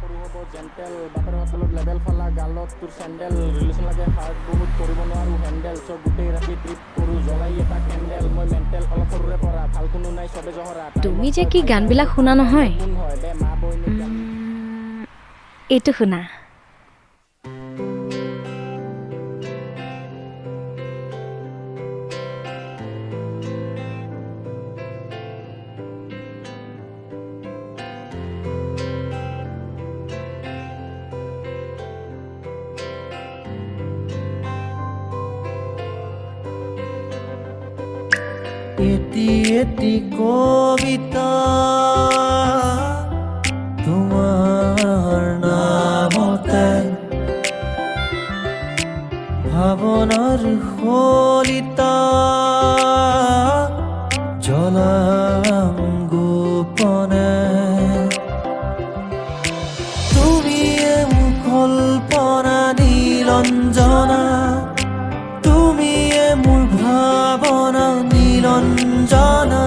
Gentle বাপেৰ হোটেলত level ফালা গালত তোৰ চেণ্ডেল ৰিলেশ্যন লাগে হাৰ্ট বহুত কৰিব নোৱাৰো হেণ্ডেল চ' গোটেই ৰাতি ট্ৰিপ কৰোঁ জ্বলাই এটা কেণ্ডেল মই মেণ্টেল অলপ সৰুৰে পৰা ভাল কোনো নাই চবে জহৰা তুমি যে কি গানবিলাক শুনা নহয় কোন হয় দে মা বইনী এইটো শুনা এটি এটি কবিতা তোমার নামতে ভাবনার হলিতা জলাম গোপনে তুমি কল্পনা নীলঞ্জনা তুমি মোৰ ভাবনা Nilanjana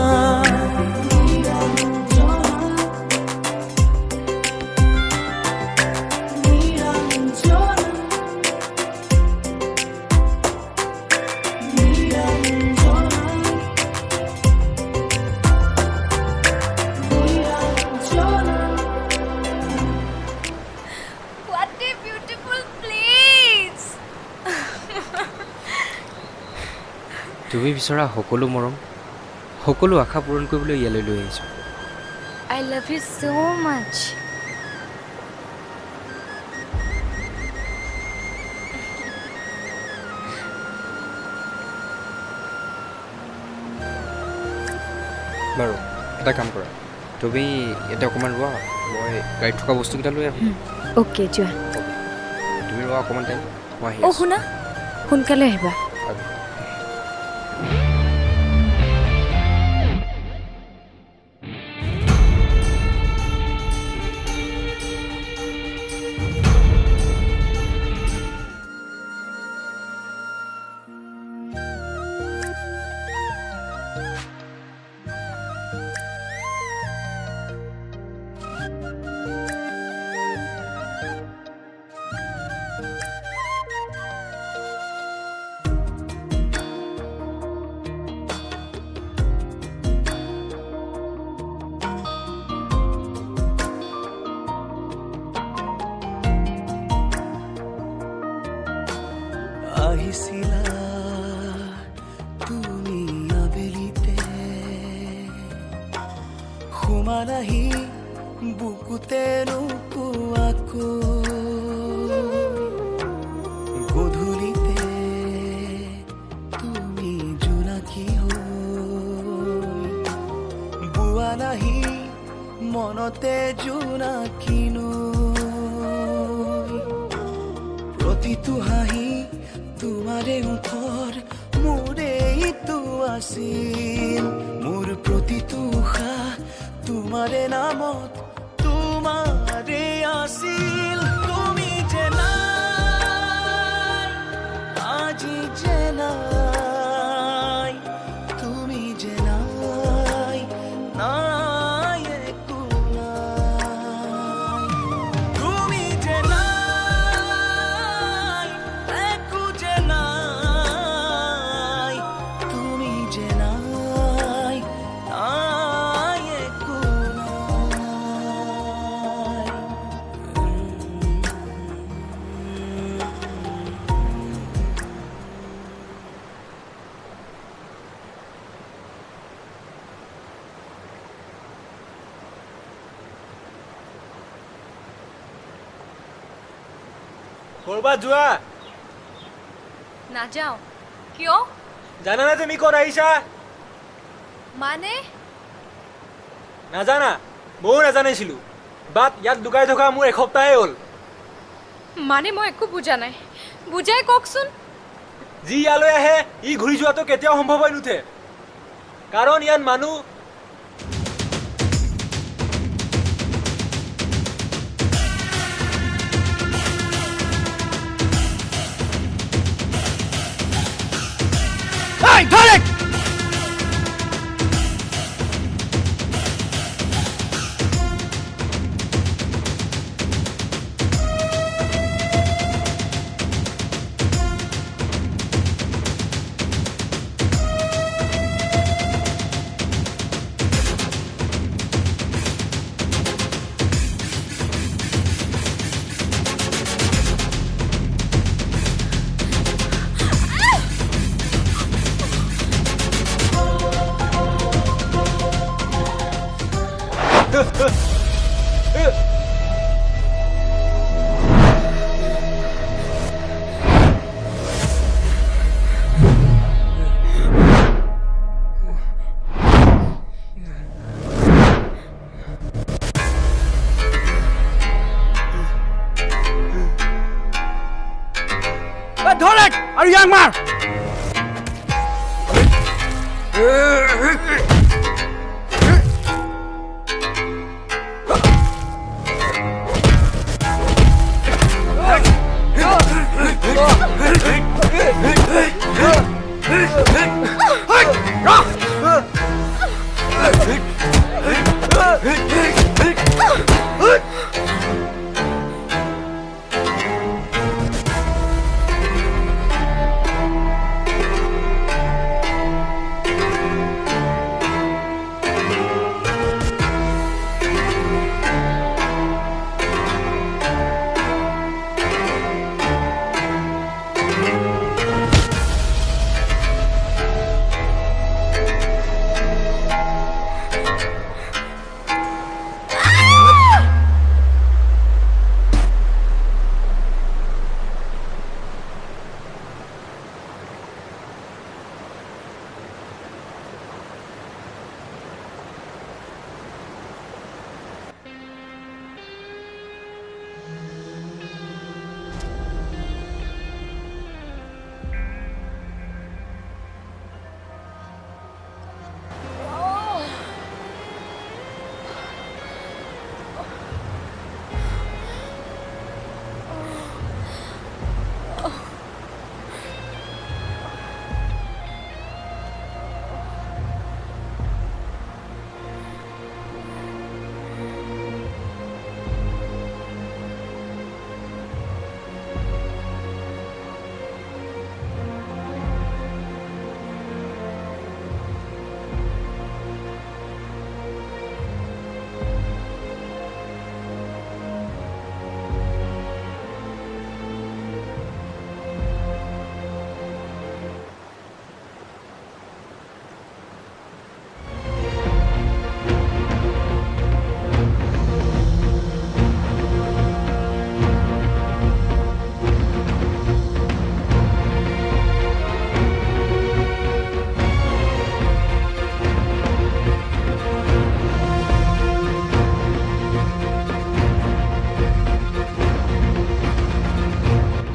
What a beautiful place! তুমি বিচৰা সকলো মৰম সকলো আশা পূৰণ কৰিবলৈ ইয়ালৈ লৈ আহিছোঁ I love you so much. বাৰু এটা কাম কৰা তুমি ইয়াতে অকণমান ৰোৱা মই গাড়ীত থকা বস্তুকেইটা লৈ আহিম Okay, যোৱা তুমি ৰোৱা অকণমান টাইম মই আহি অ' শুনা সোনকালে আহিবা আহিছিলা তুমি আবেলিতে সোমালাহি বুকুতে নোকোৱাকো গধূলিতে তুমি জোনাকী হৈ বোৱালাহি মনতে জোনাকীনো প্ৰতিটো হাঁহি তোমাৰে ওঠৰ মোৰে ইটো আছিল মোৰ প্ৰতিটো উশাহ তোমাৰে নামত তোমাৰে আছিল তুমি যে নাই আজি যে নাই তুমি যে নাই নাই একো নাই তুমি যে নাই একো যে নাই তুমি যে নাই নাই একো কৰবাত যোৱা নাযাওঁ কিয় জানানে তুমি ক'ত আহিছা মানে নাজানা ময়ো নাজানিছিলোঁ বাট ইয়াত লুকাই থকা মোৰ এসপ্তাহে হ'ল মানে মই একো বুজা নাই বুজাই কওকচোন যি ইয়ালৈ আহে ই ঘূৰি যোৱাটো কেতিয়াও সম্ভৱ হৈ নুঠে কাৰণ ইয়াত মানুহ ধৰ আৰু ইয়াক মাৰ।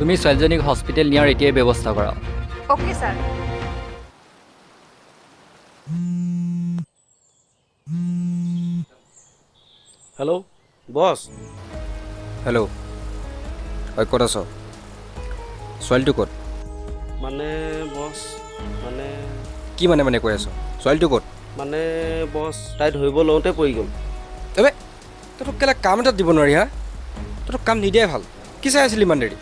তুমি ছোৱালীজনীক হস্পিটেল নিয়াৰ এতিয়াই ব্যৱস্থা কৰা। Okay sir. হেল্ল' বছ। হেল্ল' ঐ ক'ত আছ? ছোৱালীটো ক'ত? মানে বছ মানে কি মানে কৈ আছ? ছোৱালীটো ক'ত? মানে বছ তাই ধৰিব লওঁতে পৰি গ'ল। এবে তই তোক কেলৈ কাম এটাত দিব নোৱাৰি হা? তই তোক কাম নিদিয়াই ভাল। কি চাই আছিলি ইমান দেৰি?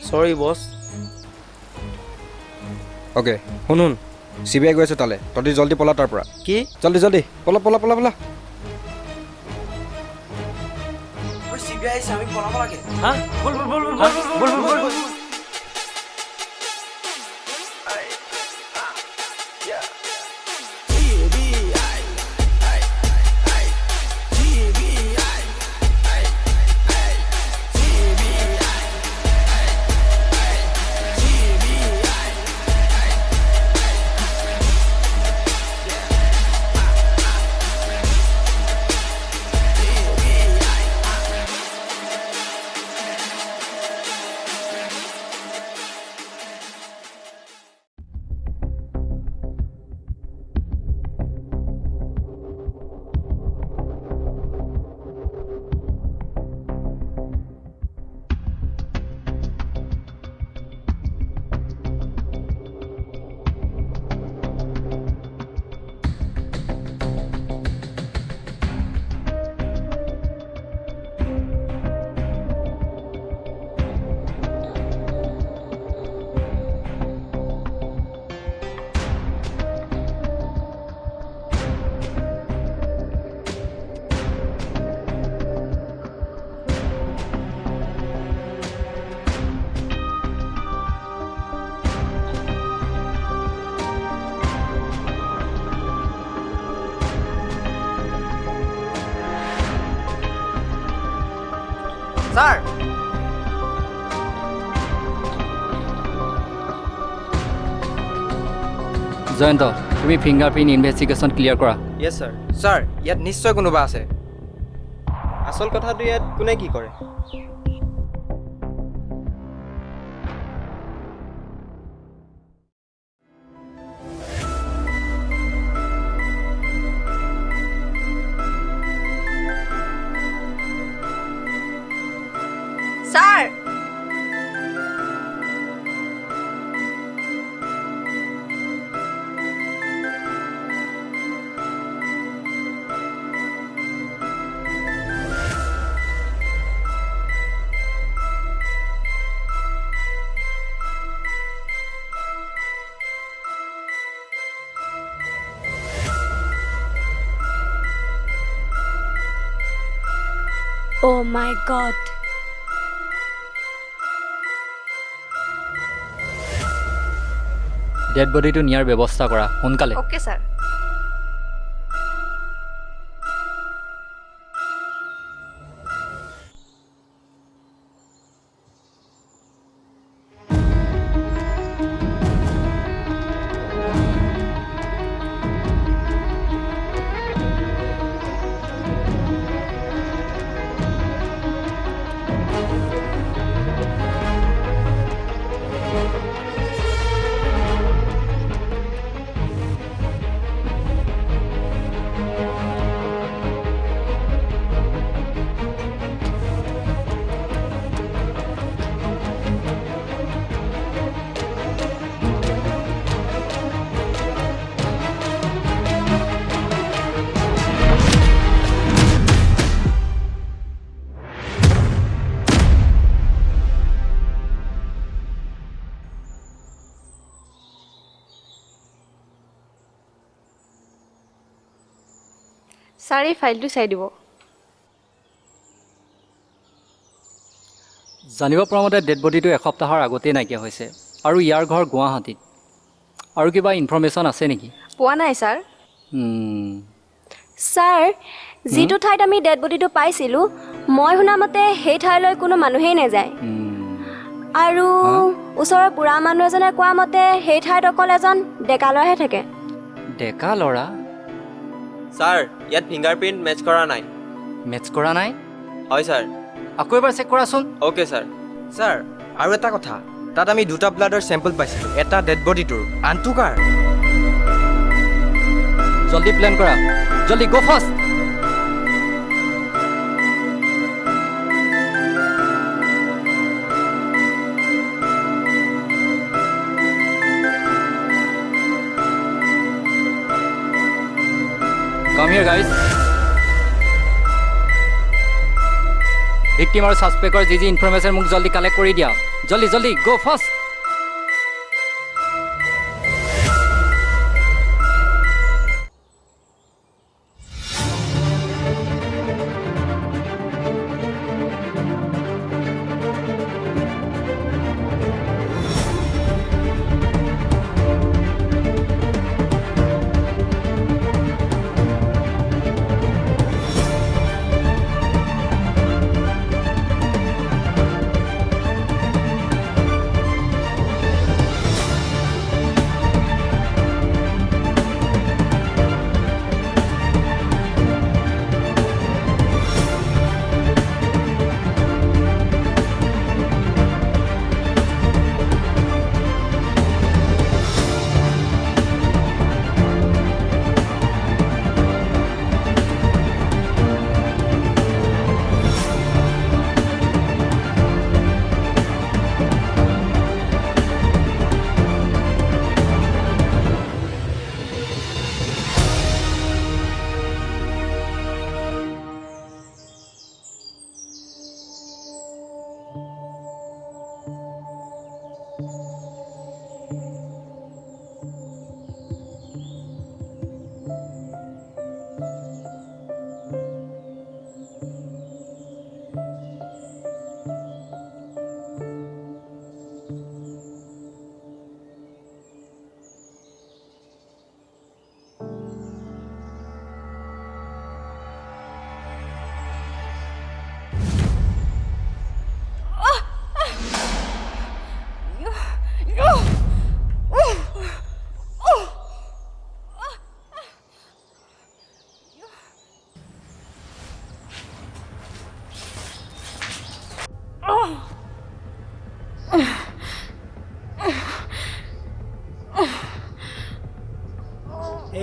চৰি বছ। অ'কে শুন CBI গৈ আছে তালৈ, তহঁতি জল্দি পলা তাৰ পৰা। কি? জল্দি পলা। CBI আমি পলাব লাগে। হা বল বল বল বল বল বল। ছাৰ জয়ন্ত তুমি ফিংগাৰপ্ৰিণ্ট ইনভেষ্টিগেশ্যন ক্লিয়াৰ কৰা য়েছ ছাৰ ছাৰ ইয়াত নিশ্চয় কোনোবা আছে আচল কথাটো ইয়াত কোনে কি কৰে sir Oh my god. Dead বডিটো নিয়াৰ ব্যৱস্থা কৰা সোনকালে অ'কে ছাৰ ছাৰ এই ফাইলটো চাই দিব জানিব পৰা মতে ডেড বডিটো এসপ্তাহৰ আগতেই নাইকিয়া হৈছে আৰু ইয়াৰ ঘৰ গুৱাহাটীত আৰু কিবা ইনফৰ্মেশ্যন আছে নেকি পোৱা নাই ছাৰ ছাৰ যিটো ঠাইত আমি ডেড বডিটো পাইছিলোঁ মই শুনামতে সেই ঠাইলৈ কোনো মানুহেই নাযায় আৰু ওচৰৰ বুঢ়া মানুহ এজনে কোৱা মতে সেই ঠাইত অকল এজন ডেকা ল'ৰাহে থাকে ডেকা ল'ৰা ছাৰ ইয়াত ফিংগাৰপ্ৰিণ্ট মেচ কৰা নাই মেটচ কৰা নাই হয় ছাৰ আকৌ এবাৰ চেক কৰাচোন অ'কে ছাৰ ছাৰ আৰু এটা কথা তাত আমি দুটা ব্লাডৰ চেম্পল পাইছিলোঁ এটা ডেড বডিটোৰ আনটো কাৰ জলদি প্লেন কৰা জলদি গ' fast Come here, guys. Victim और suspect और जी इन्फॉर्मेशन मुझे जल्दी कलेक्ट कर दिया जल्दी जल्दी गो फास्ट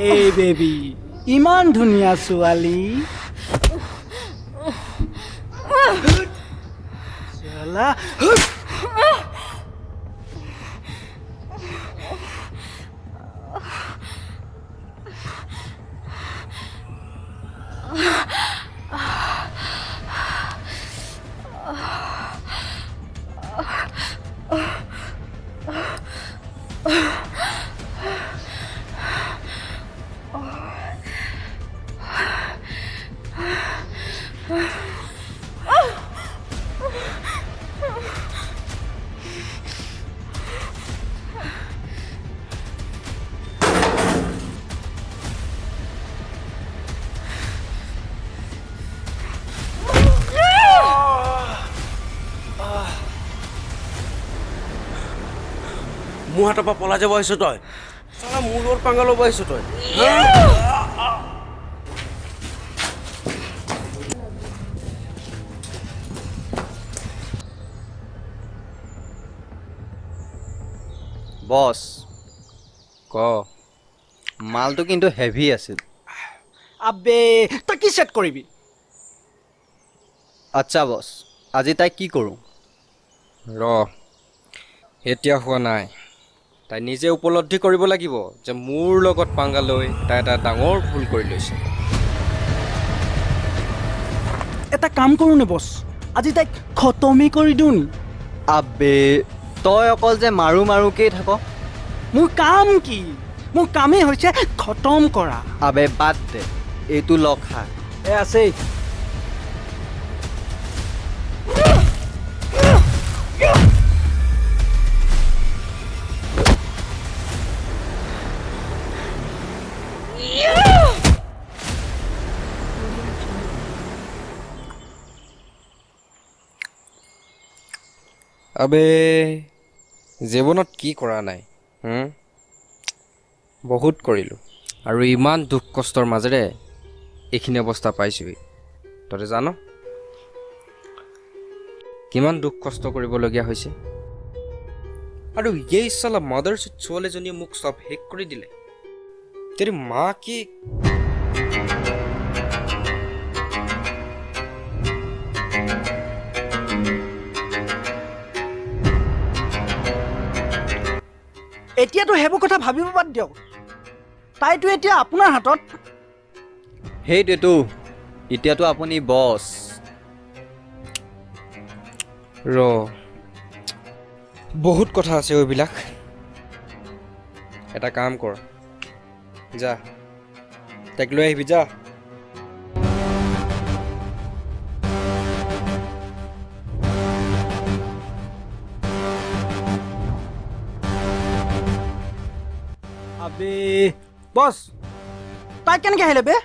এই বেবি ইমান ধুনীয়া ছোৱালী চালা মোৰ হাতৰ পৰা পলাই যাব আহিছ তই চালা মোৰ লগত পাঙ্গা ল'ব আহিছ তই বছ ক মালটো কিন্তু হেভি আছিল আবে তই কি চেট কৰিবি আচ্ছা বছ আজি তাই কি কৰোঁ ৰ এতিয়া হোৱা নাই তাই নিজে উপলব্ধি কৰিব লাগিব যে মোৰ লগত পাঙ্গা লৈ তাই এটা ডাঙৰ ভুল কৰি লৈছে এটা কাম কৰোঁ নে বছ আজি তাইক খতমেই কৰি দিওঁ নি আবে তই অকল যে মাৰো মাৰোকেই থাক মোৰ কাম কি মোৰ কামেই হৈছে খতম কৰা আবে বাদ দে এইটো লখা আছেই আবে জীৱনত কি কৰা নাই বহুত কৰিলোঁ আৰু ইমান দুখ কষ্টৰ মাজেৰে এইখিনি অৱস্থা পাইছোঁহি তই জান কিমান দুখ কষ্ট কৰিবলগীয়া হৈছে আৰু এই চালা মাদাৰচুট ছোৱালীজনীয়ে মোক চব শেষ কৰি দিলে তেৰি মা কি এতিয়াতো সেইবোৰ কথা ভাবিব বাদ দিয়ক তাইতো এতিয়া আপোনাৰ হাতত সেইটোৱেতো এতিয়াতো আপুনি বছ ৰ বহুত কথা আছে এইবিলাক এটা কাম কৰ যা তাইক লৈ আহিবি যা আবে বছ তাই কেনেকৈ আহিলে বে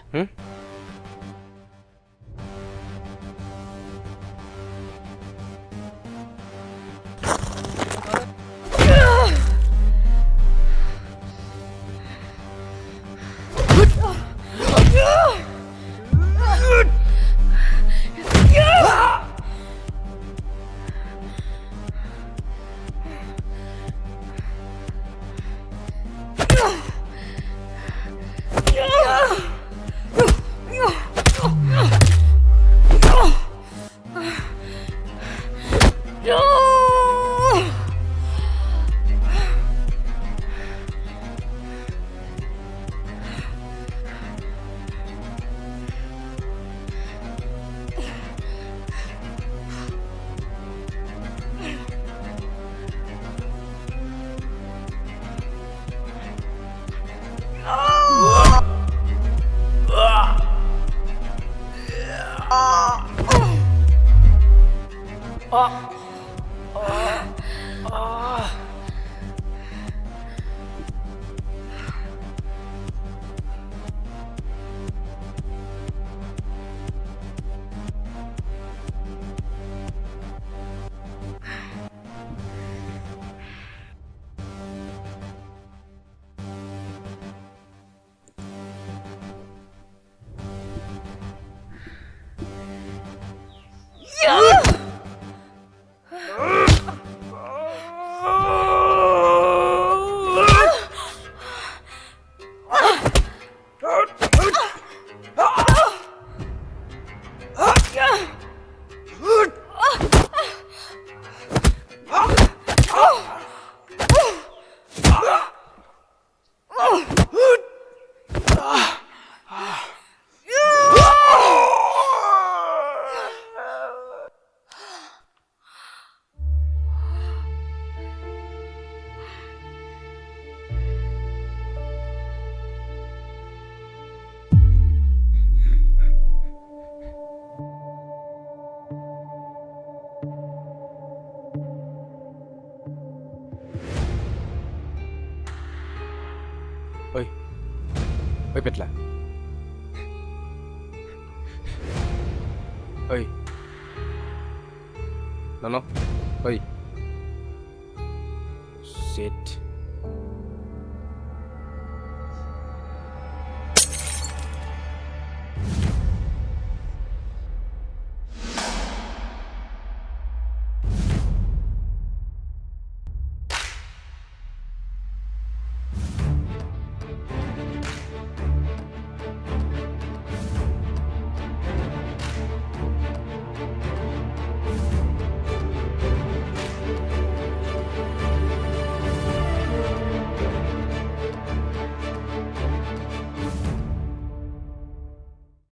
ঐ পেটলা ঐ ন ঐ Shit.